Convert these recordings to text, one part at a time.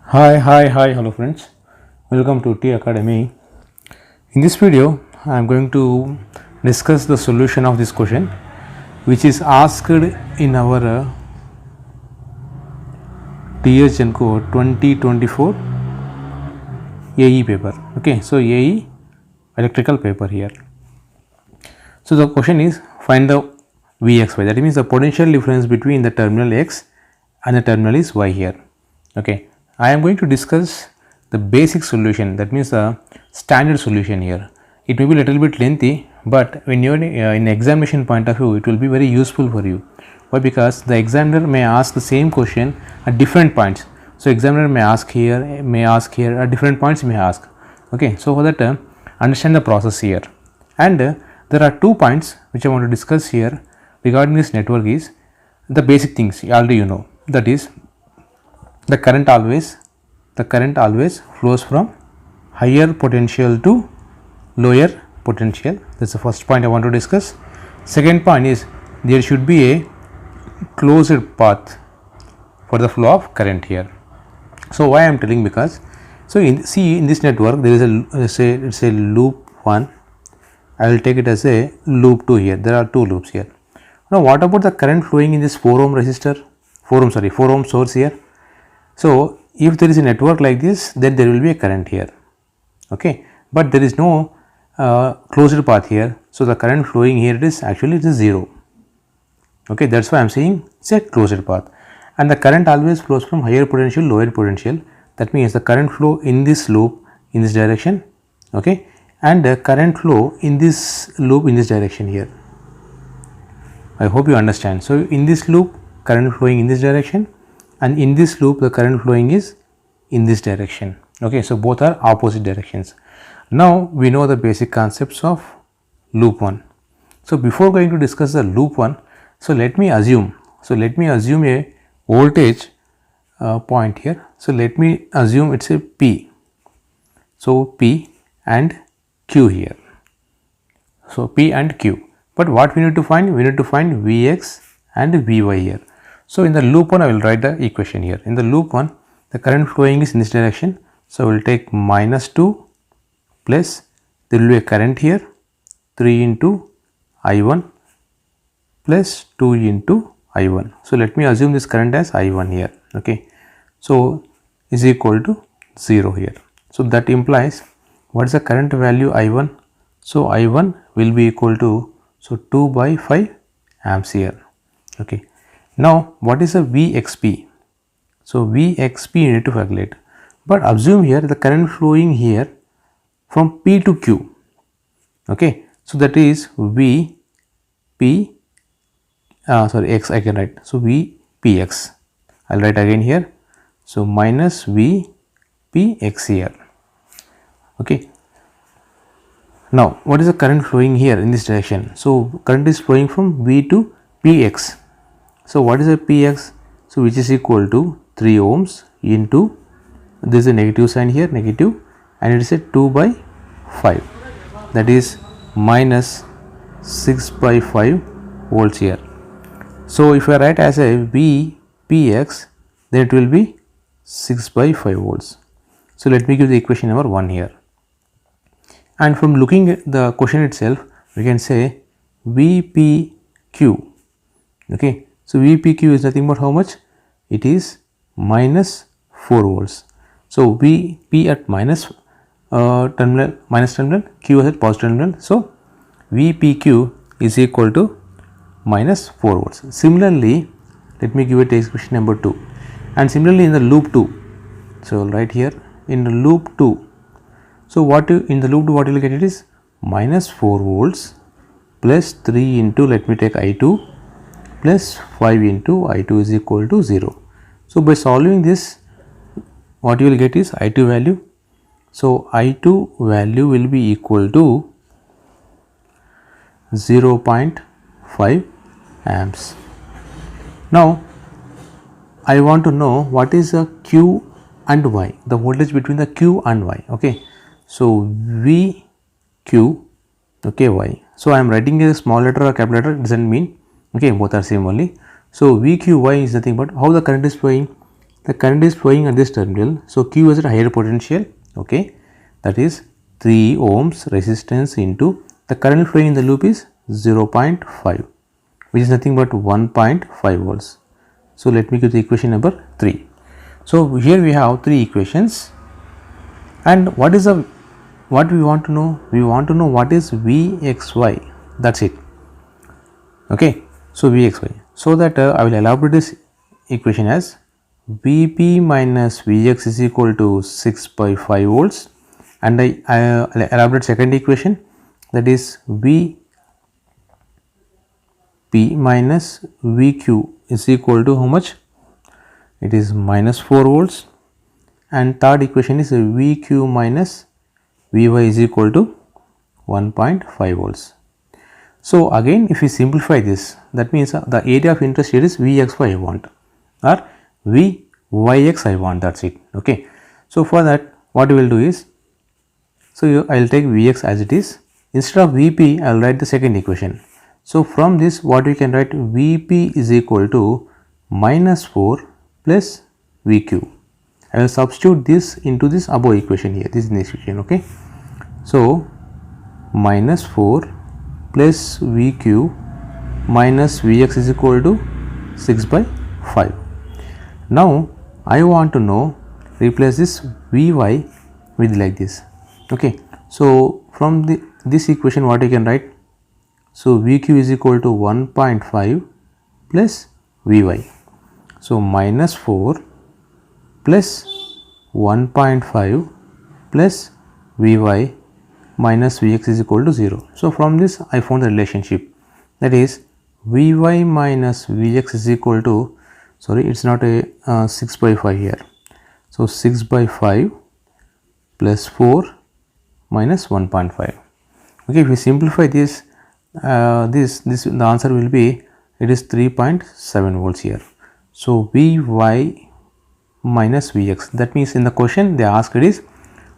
Hello friends. Welcome to T Academy. In this video, I am going to discuss the solution of this question, which is asked in our TSGENCO 2024 AE paper. Okay, so AE electrical paper here. So the question is find the Vxy. That means the potential difference between the terminal X and the terminal is Y here. Okay, I am going to discuss the basic solution, that means the standard solution here. It may be little bit lengthy, but when you are in examination point of view, it will be very useful for you. Why? Because the examiner may ask the same question at different points. So examiner may ask here, at different points may ask. Okay, so for that understand the process here. And there are 2 points which I want to discuss here regarding this network is the basic things already you know, that is the current always flows from higher potential to lower potential. That's the first point I want to discuss. Second point is there should be a closed path for the flow of current here. So why I am telling, because so in this network there is it's a loop 1. I will take it as a loop 2 here. There are 2 loops here. Now what about the current flowing in this 4 ohm resistor, 4 ohm source here? So if there is a network like this, then there will be a current here. Okay, but there is no closed path here. So the current flowing here, it is 0. Okay, that's why I am saying it's a closed path. And the current always flows from higher potential, lower potential. That means the current flow in this loop in this direction. Okay, and the current flow in this loop in this direction here. I hope you understand. So in this loop, current flowing in this direction, and in this loop the current flowing is in this direction. Okay, so both are opposite directions. Now we know the basic concepts of loop 1. So before going to discuss the loop 1, so let me assume a voltage point here. So let me assume it's a P. So P and Q here. So P and Q. But what we need to find? We need to find Vx and Vy here. So in the loop 1, I will write the equation here. In the loop 1, the current flowing is in this direction. So we will take -2 plus there will be a current here 3 into I1 plus 2 into I1. So let me assume this current as I1 here. Okay, so is equal to 0 here. So that implies what is the current value I1? So I1 will be equal to 2 by 5 amps here. Okay. Now what is a Vxp? So Vxp you need to calculate, but assume here the current flowing here from P to Q. Okay, so that is X I can write. So Vpx, I will write again here. So minus Vpx here. Okay. Now what is the current flowing here in this direction? So current is flowing from V to Px. So what is a Px? So which is equal to 3 ohms into, this is a negative sign here, negative, and it is a 2 by 5, that is minus 6 by 5 volts here. So if I write as a Vpx, then it will be 6 by 5 volts. So let me give the equation number 1 here. And from looking at the question itself, we can say Vpq. Okay, so Vpq is nothing but how much? It is minus 4 volts. So Vp at minus terminal, Q at positive terminal. So Vpq is equal to minus 4 volts. Similarly, let me give it expression number 2. And similarly in the loop 2. So right here in the loop 2. So in the loop 2 what you will get, it is minus 4 volts plus 3 into, let me take I2 plus 5 into I2 is equal to 0. So by solving this, what you will get is I2 value. So I2 value will be equal to 0.5 amps. Now I want to know what is the Q and Y, the voltage between the Q and Y. Okay, so VQ, okay, Y. So I am writing a small letter or capital letter, it doesn't mean, okay, both are same only. So VQY is nothing but how the current is flowing the current is flowing at this terminal. So Q is at higher potential, okay, that is 3 ohms resistance into the current flowing in the loop is 0.5, which is nothing but 1.5 volts. So let me give the equation number 3. So here we have 3 equations, and what we want to know? We want to know what is Vxy. That's it. Okay. So Vxy. So that I will elaborate this equation as Vp minus Vx is equal to 6 by 5 volts, and I elaborate second equation, that is Vp minus Vq is equal to how much? It is minus 4 volts, and third equation is Vq minus Vy is equal to 1.5 volts. So again, if we simplify this, that means the area of interest here is Vxy I want, or Vyx I want, that's it. Okay. So for that, what we will do is, so I will take Vx as it is. Instead of Vp, I will write the second equation. So from this, what we can write, Vp is equal to minus 4 plus Vq. I will substitute this into this above equation here. This is the next equation. Okay. So minus 4 plus Vq minus Vx is equal to 6 by 5. Now I want to know, replace this Vy with like this. Okay. So from this equation, what I can write? So Vq is equal to 1.5 plus Vy. So minus 4 plus 1.5 plus Vy minus Vx is equal to 0. So from this I found the relationship, that is Vy minus Vx is equal to, sorry, it's not a 6 by 5 here. So 6 by 5 plus 4 minus 1.5. Okay, if we simplify this, the answer will be, it is 3.7 volts here. So Vy minus Vx, that means in the question they asked it is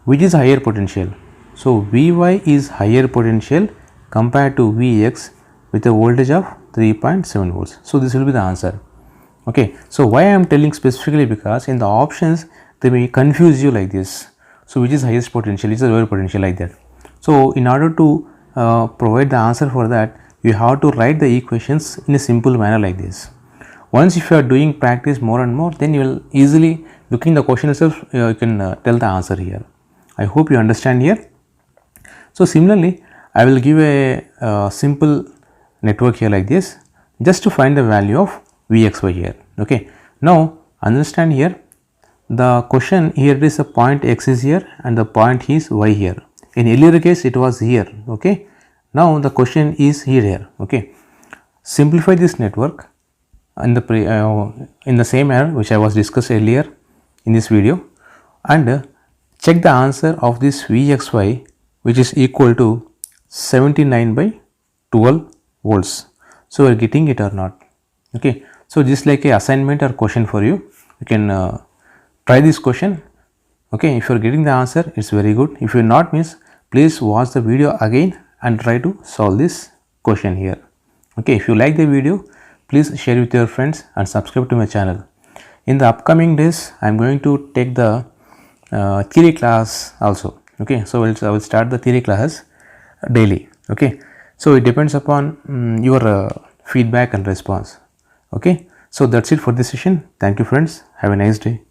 which is higher potential. So Vy is higher potential compared to Vx with a voltage of 3.7 volts. So this will be the answer. Okay. So why I am telling specifically, because in the options they may confuse you like this. So which is highest potential, which is lower potential, like that. So in order to provide the answer for that, you have to write the equations in a simple manner like this. Once if you are doing practice more and more, then you will easily, looking the question itself, you can tell the answer here. I hope you understand here. So similarly, I will give a simple network here like this, just to find the value of Vxy here. Okay. Now understand here, the question here is a point x is here and the point is y here. In earlier case it was here. Okay. Now the question is here. Okay. Simplify this network in the same manner which I was discussed earlier in this video, and check the answer of this Vxy, which is equal to 79 by 12 volts. So we are getting it or not. Okay. So just like a assignment or question for you, you can try this question. Okay. If you are getting the answer, it's very good. If you are not, means please watch the video again and try to solve this question here. Okay. If you like the video, please share with your friends and subscribe to my channel. In the upcoming days, I am going to take the theory class also. Okay. So I will start the theory classes daily. Okay. So it depends upon your feedback and response. Okay. So that's it for this session. Thank you friends. Have a nice day.